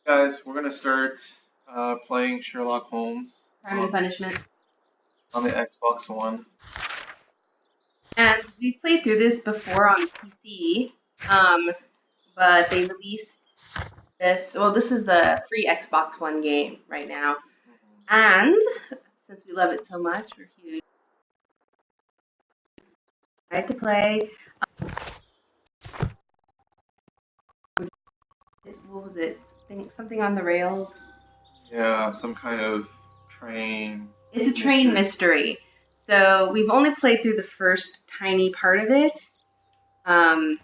Guys, we're gonna start playing Sherlock Holmes Crime and Punishment. on the Xbox One. And we've played through this before on PC, but they released this. Well, this is the free Xbox One game right now, and since we love it so much, we're huge. I had to play. What was it? Something on the rails. Yeah, some kind of train. It's a train mystery. So we've only played through the first tiny part of it. But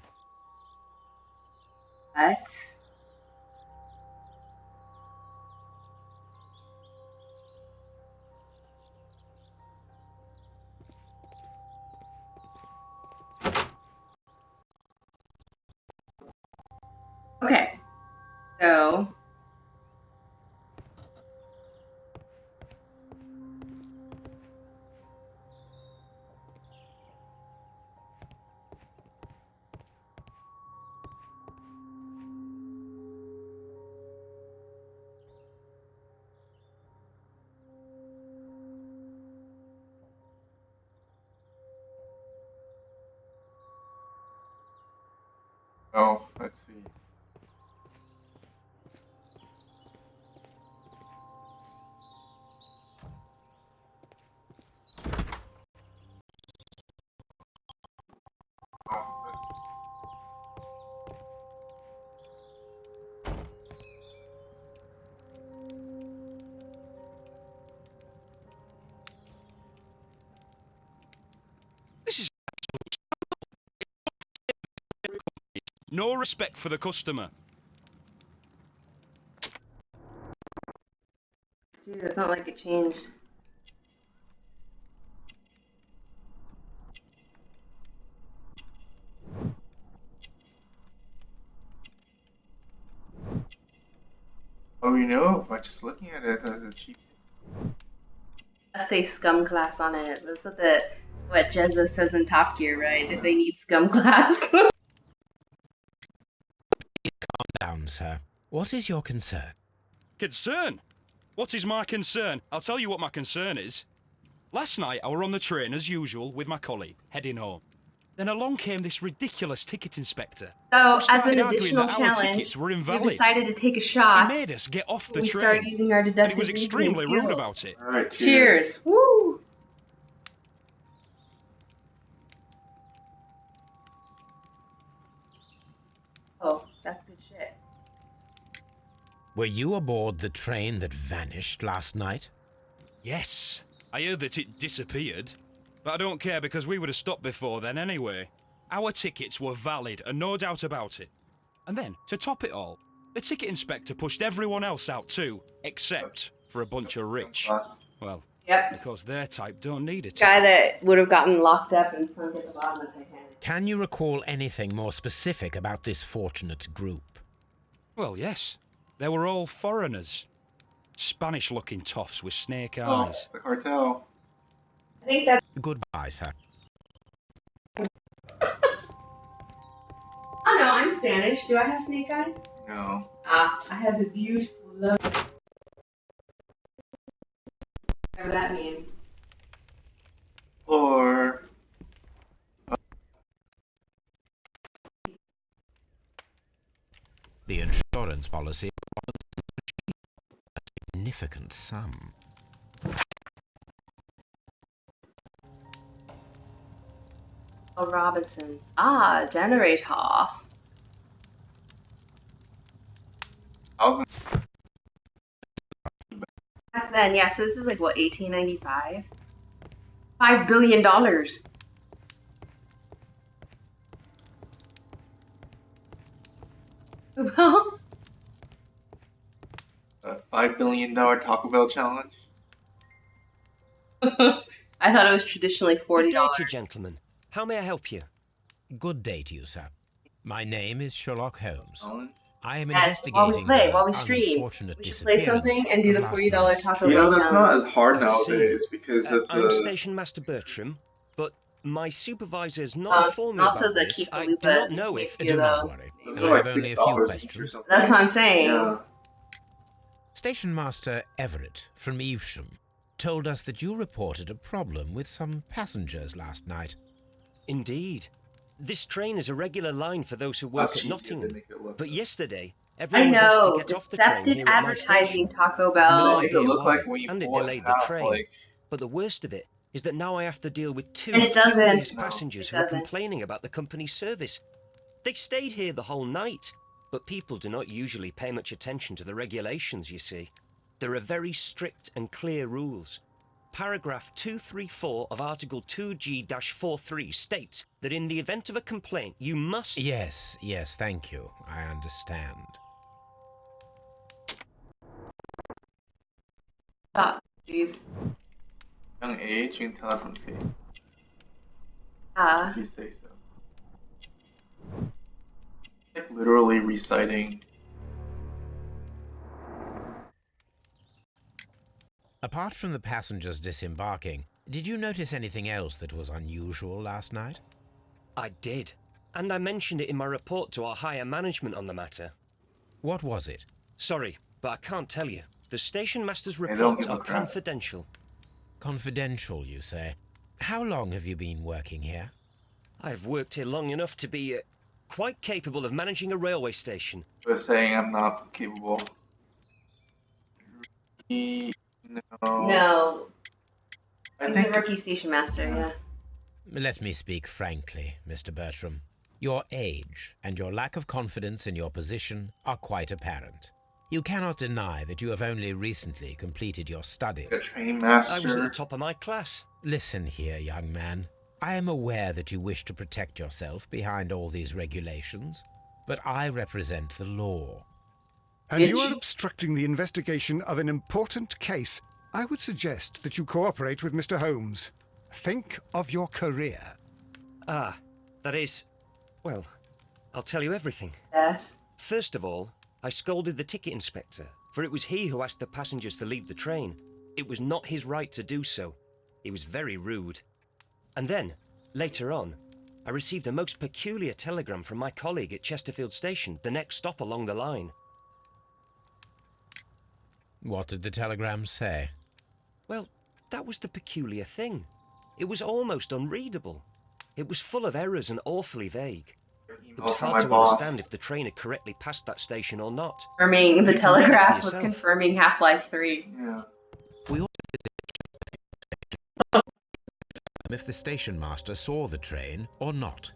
okay. So Oh, let's see. No respect for the customer. dude, it's not like it changed. Oh, you know, by just looking at it as a cheap. Let's say scum class on it. That's what Jezza says in Top Gear, right? If they need scum class. Calm down, sir. What is your concern? Concern? What is my concern? I'll tell you what my concern is. Last night I were on the train as usual with my colleague, heading home. Then along came this ridiculous ticket inspector. So, who as an started arguing additional that our challenge, tickets were we invalid. decided to take a He shot. made us get off the We train. started using our And deductive he was reasoning extremely rude skills. about it. Alright, Cheers. Woo! Oh, that's good shit. Were you aboard the train that vanished last night? Yes, I heard that it disappeared. But I don't care because we would have stopped before then anyway. Our tickets were valid and no doubt about it. And then, to top it all, the ticket inspector pushed everyone else out too, except for a bunch of rich. Well, Yep. because their type don't need a Guy ticket. that would have gotten locked up and sunk at the bottom of Titanic. Can you recall anything more specific about this fortunate group? Well, yes. They were all foreigners. Spanish-looking toffs with snake Oh, eyes. the cartel. I think that's. Goodbye, sir. Oh no, I'm Spanish. Do I have snake eyes? No. Ah, I have the beautiful love. Whatever that means. Or The insurance policy was a significant sum. Oh, Robinsons. Ah, generator. thousand. Back then, yeah, so this is like, what, 1895? $5 billion. Well, A $5 billion Taco Bell challenge. I thought it was traditionally $40. Good day to you, gentlemen. How may I help you? Good day to you, sir. My name is Sherlock Holmes. Challenge? I am Yes, while we investigating play, the while we stream. unfortunate We should play disappearance something and do the of last $40 night's Taco train. You know, Bell that's not challenge. as hard I see. nowadays because of I'm the. Station Master Bertram, but my supervisor has not informed me Also about the this. Keith I the do not Loop know makes if... me Do of not those. worry. Those I are like have only a $6 few each or questions. something. That's what I'm saying. Yeah. Station Master Everett from Evesham told us that you reported a problem with some passengers last night. Indeed. This train is a regular line for those who work That's at cheesy, Nottingham. they make it look But good. yesterday, I everyone was asked to know, get off the train deceptive here at my advertising, station. Taco I have no Bell. They make it idea look why, like when you and it pull it in delayed the half, train. like, But the worst of it is that now I have to deal with two And it doesn't. furious No, passengers it who are doesn't. complaining about the company's service. They stayed here the whole night, but people do not usually pay much attention to the regulations, you see. There are very strict and clear rules. Paragraph 234 of Article 2G-43 states that in the event of a complaint, you must... Yes, thank you. I understand. Stop, please. young age, you can tell that from the face. Ah. If you say so. Like literally reciting. Apart from the passengers disembarking, did you notice anything else that was unusual last night? I did. And I mentioned it in my report to our higher management on the matter. What was it? Sorry, but I can't tell you. The station master's don't reports give a are crap. confidential. Confidential, you say. How long have you been working here? I've worked here long enough to be quite capable of managing a railway station. We're saying I'm not capable. No. No. I He's think a rookie station master, yeah. Let me speak frankly, Mr. Bertram. Your age and your lack of confidence in your position are quite apparent. You cannot deny that you have only recently completed your studies. a train I was at the master. top of my class. Listen here, young man. I am aware that you wish to protect yourself behind all these regulations, but I represent the law. And you Bitch. are obstructing the investigation of an important case. I would suggest that you cooperate with Mr. Holmes. Think of your career. Ah, that is... Well, I'll tell you everything. Yes. First of all, I scolded the ticket inspector, for it was he who asked the passengers to leave the train. It was not his right to do so. He was very rude. And then, later on, I received a most peculiar telegram from my colleague at Chesterfield Station, the next stop along the line. What did the telegram say? Well, that was the peculiar thing. It was almost unreadable. It was full of errors and awfully vague. It was Email from hard my to boss. understand if the train had correctly passed that station or not. Confirming, the You can read it for Telegraph was yourself. confirming Half-Life 3. Yeah. We also if the station master saw the train or not.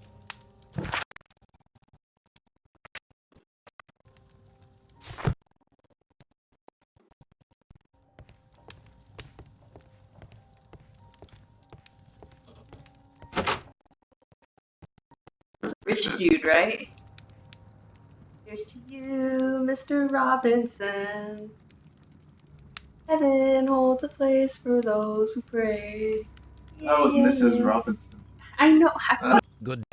Rich dude, right? Here's to you, Mr. Robinson. Heaven holds a place for those who pray. That was Mrs. Robinson. I know. Good.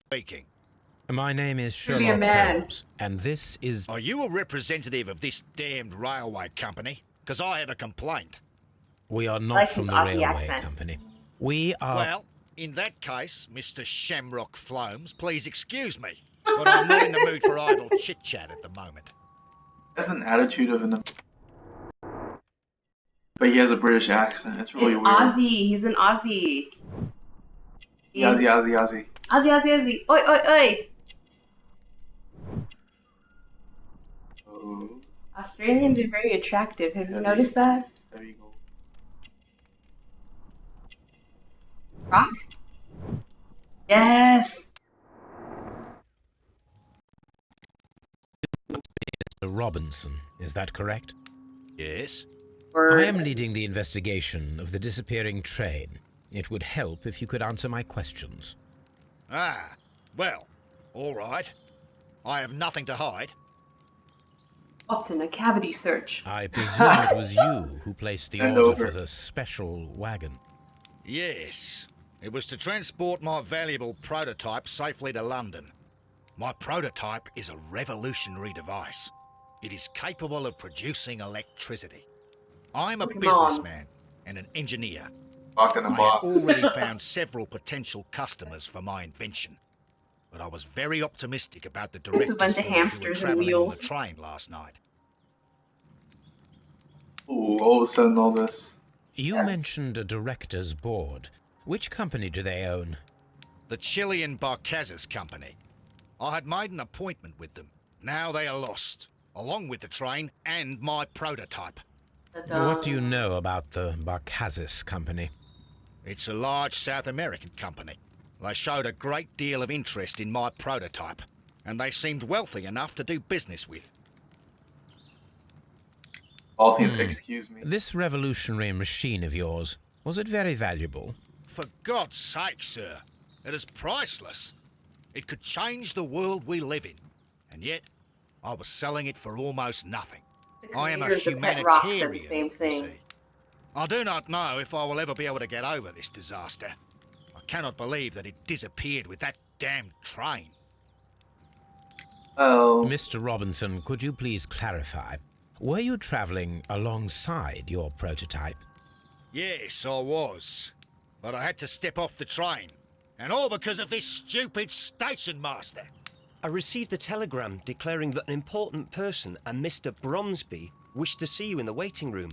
Speaking. My name is Really a Sherlock man. Holmes, and this is... Are you a representative of this damned railway company? Because I have a complaint. We are not Like from his the Aussie railway accent. company. We are... Well, in that case, Mr. Shamrock Flomes, please excuse me. But I'm not in the mood for idle chit-chat at the moment. Has an attitude of an. But he has a British accent. It's really It's weird. Aussie. He's an Aussie. Aussie, Aussie. Aussie, Aussie, Aussie. Oi, oi, oi. Oh, Australians are very attractive. Have you Heavy. noticed that? there you go. Rock? Yes. Robinson, is that correct? Yes? Or I am leading the investigation of the disappearing train. It would help if you could answer my questions. Ah, well, all right. I have nothing to hide. Watson, a cavity search. I presume it was you who placed the Bend order over. for the special wagon. Yes. It was to transport my valuable prototype safely to London. My prototype is a revolutionary device. It is capable of producing electricity. I'm a Come on. businessman and an engineer. Walk in the I have box. already found several potential customers for my invention. but I was very optimistic about the There's a bunch directors of board who were hamsters and travelling on the wheels. train last night. Ooh, all of a sudden all this. You mentioned a director's board. Which company do they own? The Chilean Barcazas Company. I had made an appointment with them. Now they are lost, along with the train and my prototype. What do you know about the Barcazas Company? It's a large South American company. They showed a great deal of interest in my prototype, and they seemed wealthy enough to do business with. Excuse me. This revolutionary machine of yours, was it very valuable? For God's sake, sir, it is priceless. It could change the world we live in, and yet I was selling it for almost nothing. I am a creators of Pet Rock said the humanitarian, same you thing. see. I do not know if I will ever be able to get over this disaster. I cannot believe that it disappeared with that damned train. Oh. Mr. Robinson, could you please clarify? Were you traveling alongside your prototype? Yes, I was. But I had to step off the train. And all because of this stupid station master. I received a telegram declaring that an important person, a Mr. Bromsby, wished to see you in the waiting room.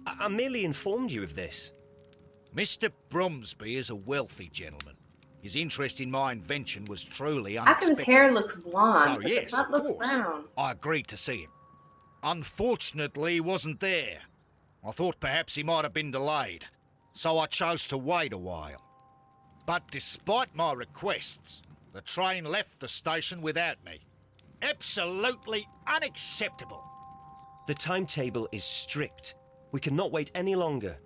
I merely informed you of this. Mr. Bromsby is a wealthy gentleman. His interest in my invention was truly How come his unexpected. hair looks blonde, So but the yes, front of looks course, brown? I agreed to see him. Unfortunately, he wasn't there. I thought perhaps he might have been delayed, so I chose to wait a while. But despite my requests, the train left the station without me. Absolutely unacceptable. The timetable is strict. We cannot wait any longer.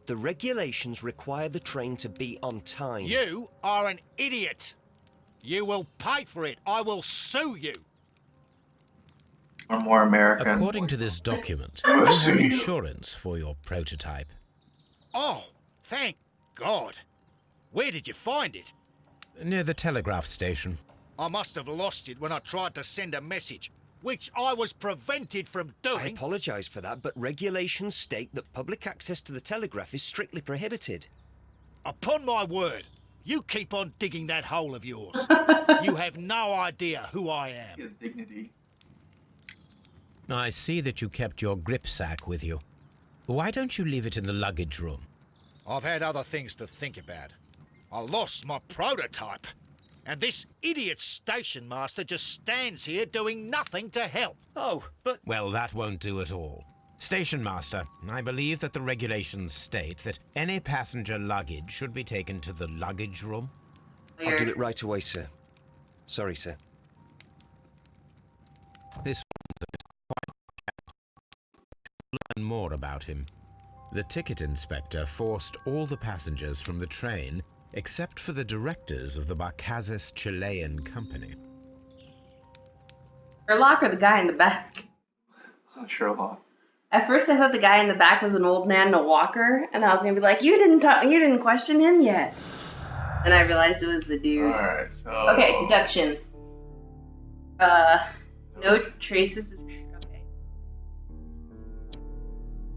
The regulations require the train to be on time. You are an idiot. You will pay for it. I will sue you. Or more American. According to this document, you have insurance for your prototype. Oh, thank God. Where did you find it? Near the telegraph station. I must have lost it when I tried to send a message, which I was prevented from I doing. apologise for that, but regulations state that public access to the telegraph is strictly prohibited. Upon my word, you keep on digging that hole of yours. You have no idea who I am. His dignity. I see that you kept your grip sack with you. Why don't you leave it in the luggage room? I've had other things to think about. I lost my prototype, and this idiot station master just stands here doing nothing to help. Oh, but... Well, that won't do at all. Station master, I believe that the regulations state that any passenger luggage should be taken to the luggage room. I'll do it right away, sir. Sorry, sir. This learn more about him. The ticket inspector forced all the passengers from the train except for the directors of the Barcazas Chilean Company. Sherlock or the guy in the back? Sherlock. At first, I thought the guy in the back was an old man in a walker, and I was gonna be like, "You didn't question him yet." Then I realized it was the dude. Alright, so. Okay, deductions. No traces of. Okay.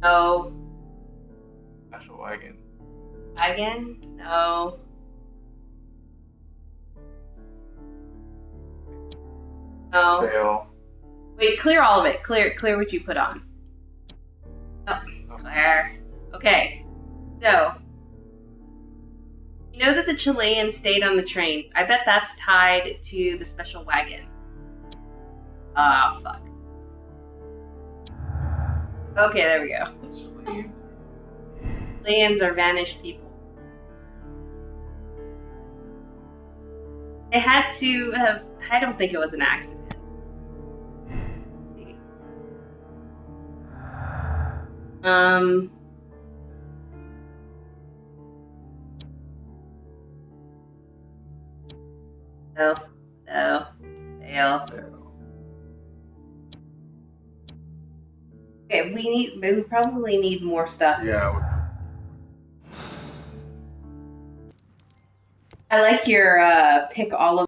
No. Special wagon. Wagon? No. No. Fail. Wait, clear all of it. Clear what you put on. Oh, clear. Okay. So, you know that the Chileans stayed on the trains. I bet that's tied to the special wagon. Ah, fuck. Okay, there we go. Chileans are vanished people. It had to have. I don't think it was an accident. No. Fail. Okay, we probably need more stuff. Yeah. I like your pick all of.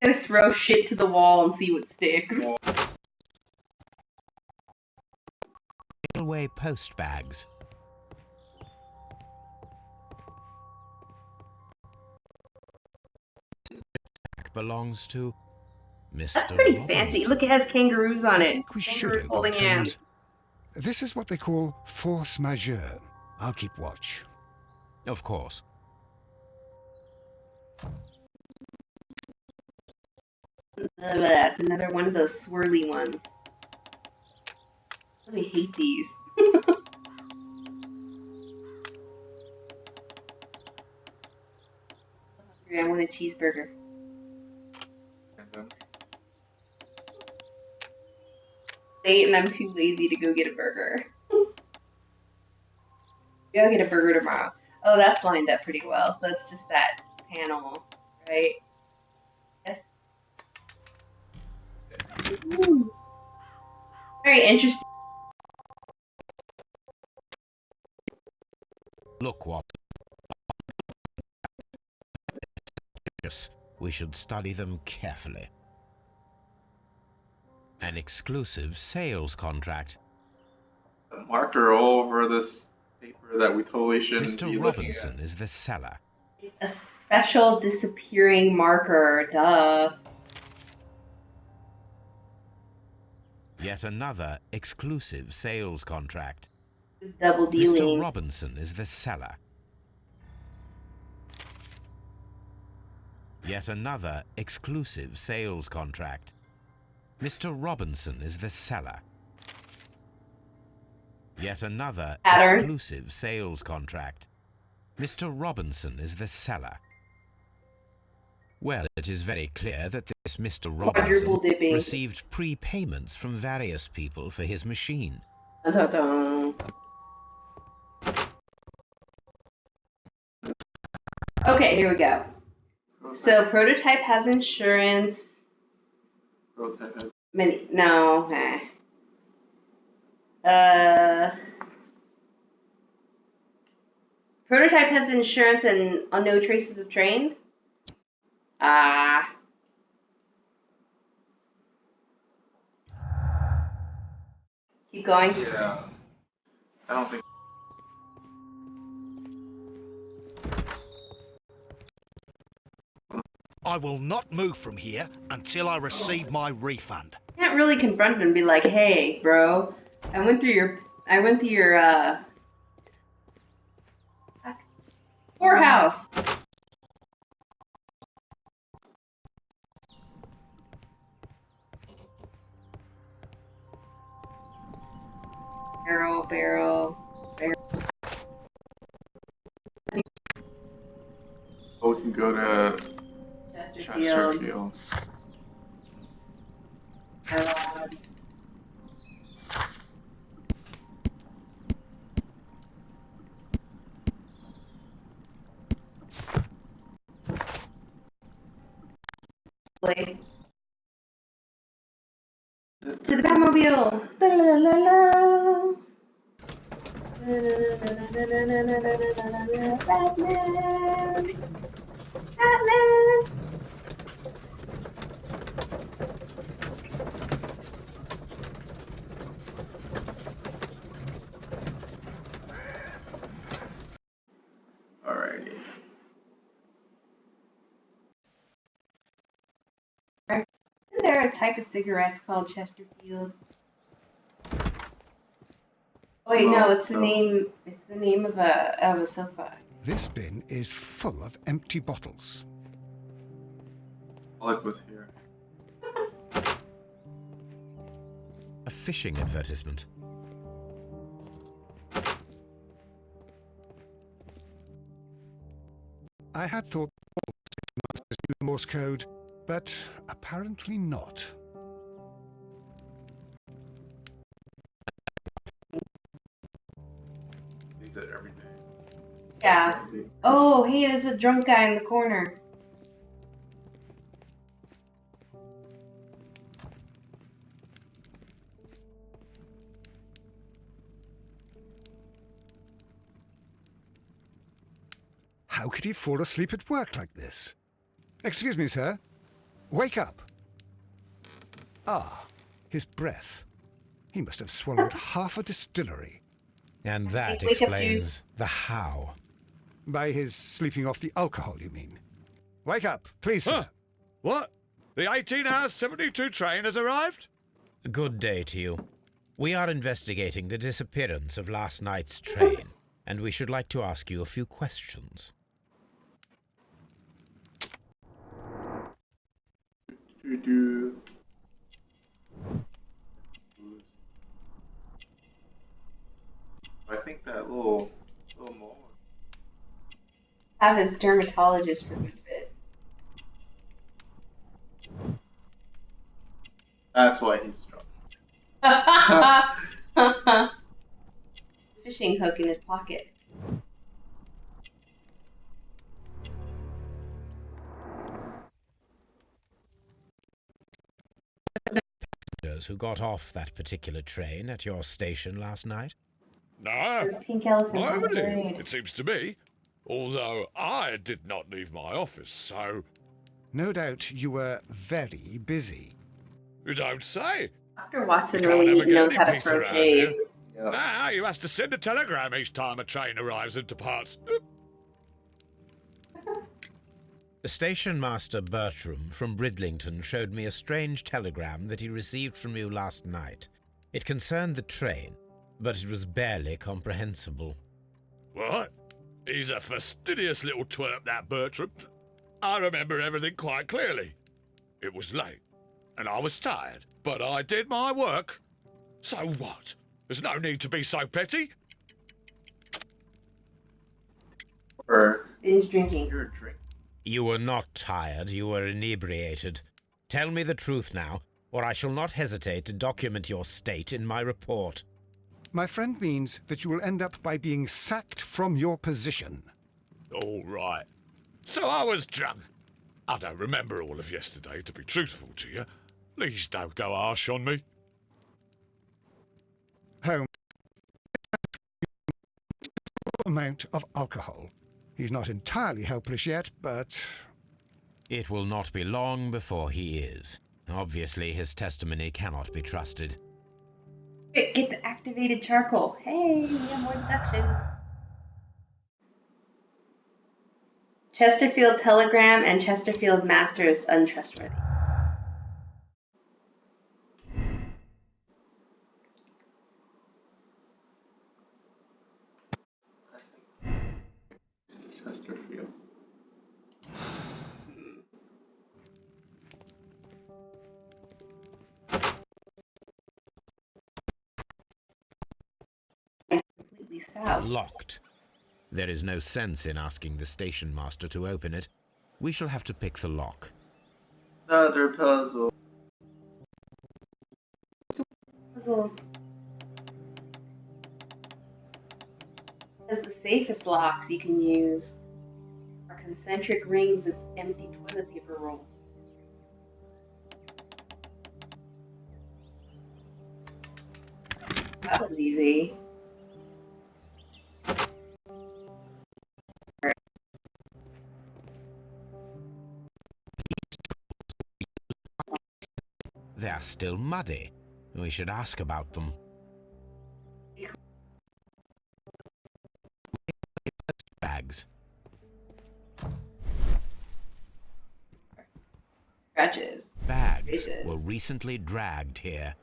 Just throw shit to the wall and see what sticks. Railway post bags. belongs to Mr. That's pretty fancy. Robinson. Look, it has kangaroos on I it. think we should Kangaroos open holding hands. terms. This is what they call force majeure. I'll keep watch. Of course. That's another one of those swirly ones. I really hate these. I want a cheeseburger. Late and I'm too lazy to go get a burger. I'll get a burger tomorrow. Oh, that's lined up pretty well. So it's just that panel, right? Yes. Ooh. Very interesting. Look what. We should study them carefully. An exclusive sales contract. A marker all over this paper that we totally shouldn't be Mr. looking Robinson at. is the seller. It's a special disappearing marker. Duh. Yet another exclusive sales contract. It's double Mr. dealing. Robinson is the seller. Yet another exclusive sales contract. Mr. Robinson is the seller. Yet another Pattern. exclusive sales contract. Mr. Robinson is the seller. Well, it is very clear that this Mr. Quadruple Robinson dipping. received prepayments from various people for his machine. Dun, dun, dun. Okay, here we go. So prototype has insurance. Prototype has No. Prototype has insurance and no traces of train. Keep going. Yeah. I don't think. I will not move from here until I receive my refund. Can't really confront him and be like, "Hey, bro, I went through your whorehouse." Barrel. Oh, we can go to Chesterfield. Chesterfield. To the Batmobile. La, la, la, la. Batman. Batman. Alrighty. Isn't there a type of cigarettes called Chesterfield? Wait, no, it's the name. It's the name of a sofa. This bin is full of empty bottles. I'll look what's here. A fishing advertisement. I had thought Masters knew Morse code, but apparently not. Use that every day. Yeah. Oh, hey, there's a drunk guy in the corner. How could he fall asleep at work like this? Excuse me, sir. Wake up. Ah, his breath. He must have swallowed half a distillery. And that Wake up, explains juice. the how. By his sleeping off the alcohol, you mean? Wake up, please, sir. What? The 18 hours 72 train has arrived? Good day to you. We are investigating the disappearance of last night's train, and we should like to ask you a few questions. I think that little mole. Have his dermatologist remove it. That's why he's strong. Fishing hook in his pocket. Who got off that particular train at your station last night? No, Those pink elephants on the nobody, parade. it seems to me. Although I did not leave my office, so... No doubt you were very busy. You don't say. Dr. Watson You can't really ever get knows any how to peace throw around shade. here. Yeah. Now you have to send a telegram each time a train arrives and departs. Oop. Station Master Bertram from Bridlington showed me a strange telegram that he received from you last night. It concerned the train, but it was barely comprehensible. What? He's a fastidious little twerp, that Bertram. I remember everything quite clearly. It was late, and I was tired, but I did my work. So what? There's no need to be so petty. Or Binge drinking. you're a drink. You were not tired, you were inebriated. Tell me the truth now, or I shall not hesitate to document your state in my report. My friend means that you will end up by being sacked from your position. All right. So I was drunk. I don't remember all of yesterday, to be truthful to you. Please don't go harsh on me. Holmes. Amount of alcohol. He's not entirely helpless yet, but... It will not be long before he is. Obviously, his testimony cannot be trusted. Quick, get the activated charcoal. Hey, we have more deductions. Chesterfield Telegram and Chesterfield Masters untrustworthy. Chesterfield. Completely south. Locked. There is no sense in asking the station master to open it. We shall have to pick the lock. Another puzzle. Puzzle. Has the safest locks you can use are concentric rings of empty toilet paper rolls. That was easy. They are still muddy. We should ask about them. Bags. Scratches. Bags Traces. were recently dragged here.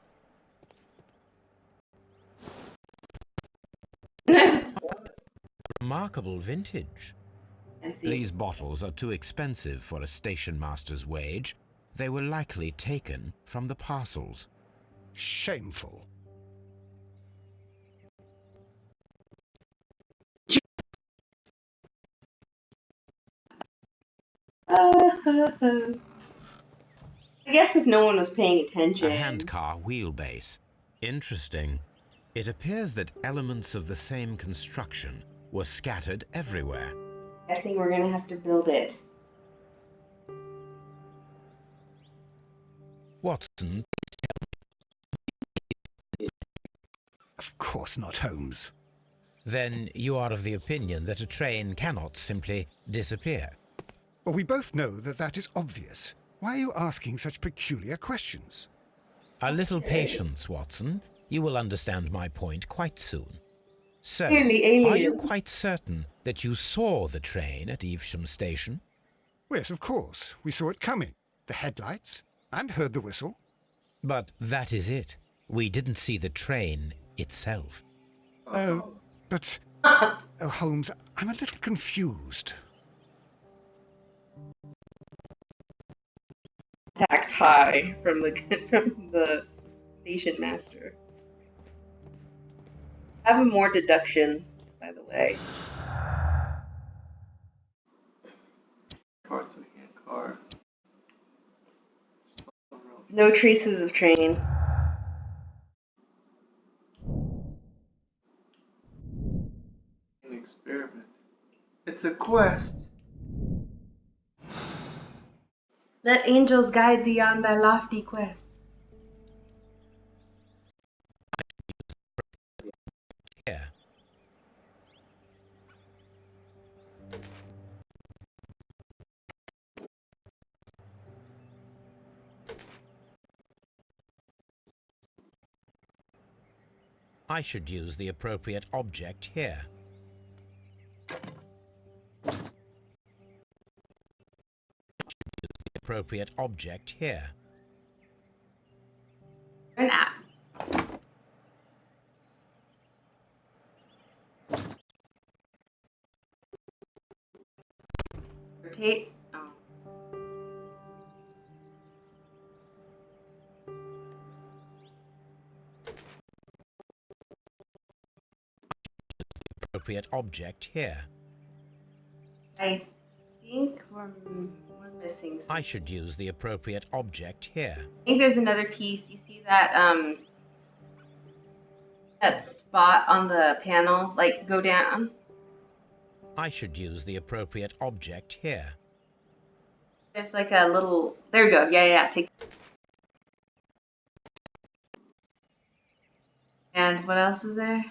Remarkable vintage. Fancy. These bottles are too expensive for a station master's wage. They were likely taken from the parcels. Shameful. I guess if no one was paying attention. A handcar wheelbase. Interesting. It appears that elements of the same construction were scattered everywhere. Guessing we're gonna have to build it. Watson, Of course not, Holmes. then you are of the opinion that a train cannot simply disappear. Well, we both know that that is obvious. Why are you asking such peculiar questions? A little patience, Watson. You will understand my point quite soon. So, Clearly alien. are you quite certain that you saw the train at Evesham Station? Yes, of course. We saw it coming. the headlights and heard the whistle. But that is it. We didn't see the train itself. Oh, but... Oh, Holmes, I'm a little confused. Attacked high from the from the station master. Have a more deduction, by the way. Parts of the hand car. No traces of train. An experiment. It's a quest. Let angels guide thee on thy lofty quest. Here. I should use the appropriate object here. The appropriate object here. An app. Rotate. Oh. Appropriate object here. I think we're missing something. I should use the appropriate object here. I think there's another piece. You see that that spot on the panel, like go down. I should use the appropriate object here. There's like a little. There we go. Yeah. Take. And what else is there?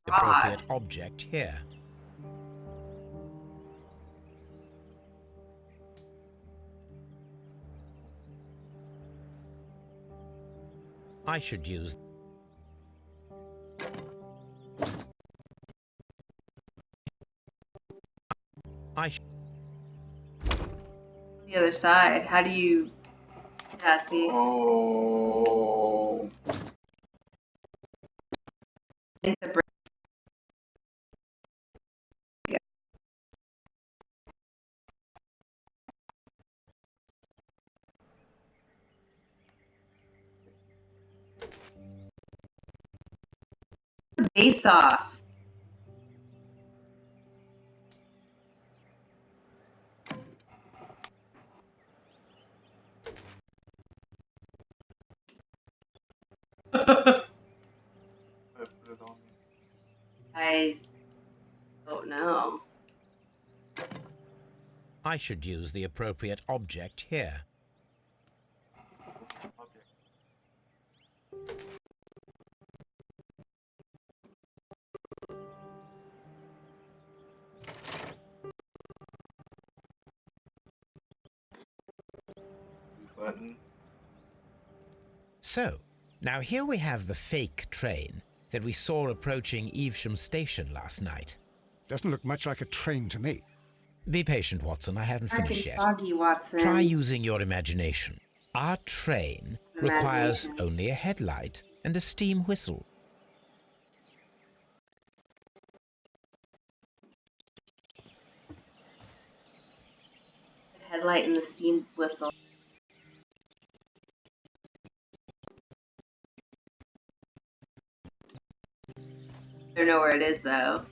The appropriate object here. I should use... The other side. How do you... Yeah, see? Oh. It's the break. Yeah. Face off. I put it on me. I don't know. I should use the appropriate object here. Okay. Button. So, now here we have the fake train that we saw approaching Evesham Station last night. Doesn't look much like a train to me. Be patient, Watson. I haven't Dark finished and yet. foggy, Watson. Try using your imagination. Our train requires Imagination. only a headlight and a steam whistle. The headlight and the steam whistle. I don't know where it is though.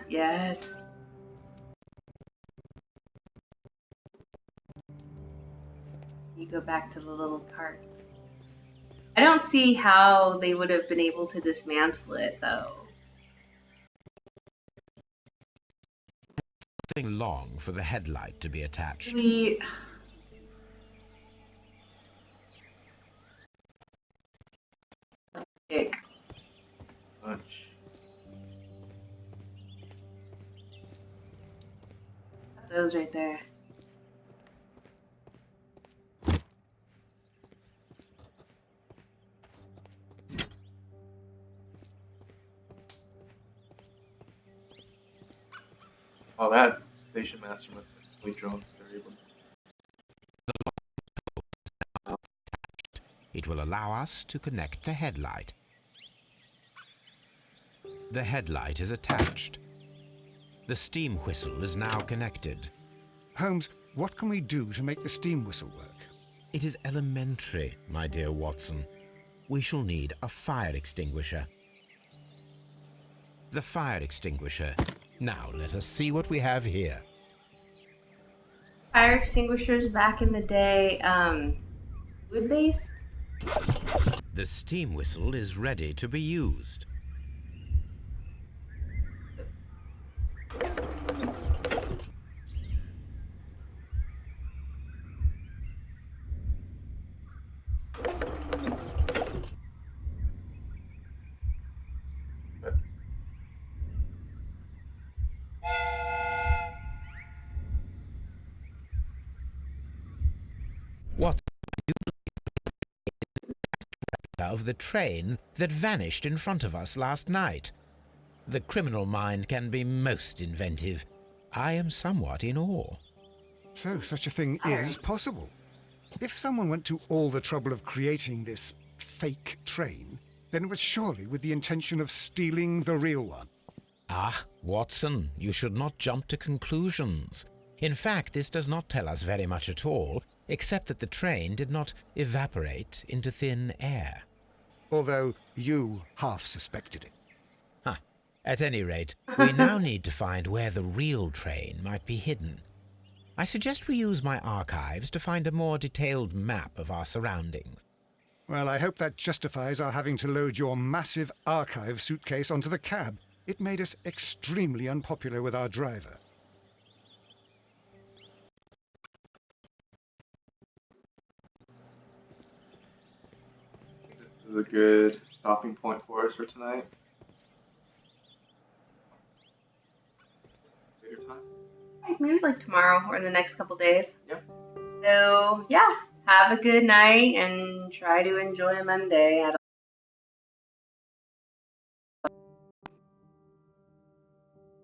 Yes. You go back to the little cart. I don't see how they would have been able to dismantle it though. Something long for the headlight to be attached. We Big. Bunch. Those right there. Oh, that station master must have been really drunk. They're able to... It will allow us to connect the headlight. The headlight is attached. The steam whistle is now connected. Holmes, what can we do to make the steam whistle work? It is elementary, my dear Watson. We shall need a fire extinguisher. The fire extinguisher. Now let us see what we have here. Fire extinguishers back in the day, wood-based? The steam whistle is ready to be used. What of the train that vanished in front of us last night? The criminal mind can be most inventive. I am somewhat in awe. So such a thing is possible. If someone went to all the trouble of creating this fake train, then it was surely with the intention of stealing the real one. Ah, Watson, you should not jump to conclusions. In fact, this does not tell us very much at all, except that the train did not evaporate into thin air. Although you half suspected it. Huh. At any rate, we now need to find where the real train might be hidden. I suggest we use my archives to find a more detailed map of our surroundings. Well, I hope that justifies our having to load your massive archive suitcase onto the cab. It made us extremely unpopular with our driver. I think this is a good stopping point for us for tonight. Later time? Maybe like tomorrow or in the next couple days. Yeah. So, yeah, have a good night and try to enjoy Monday at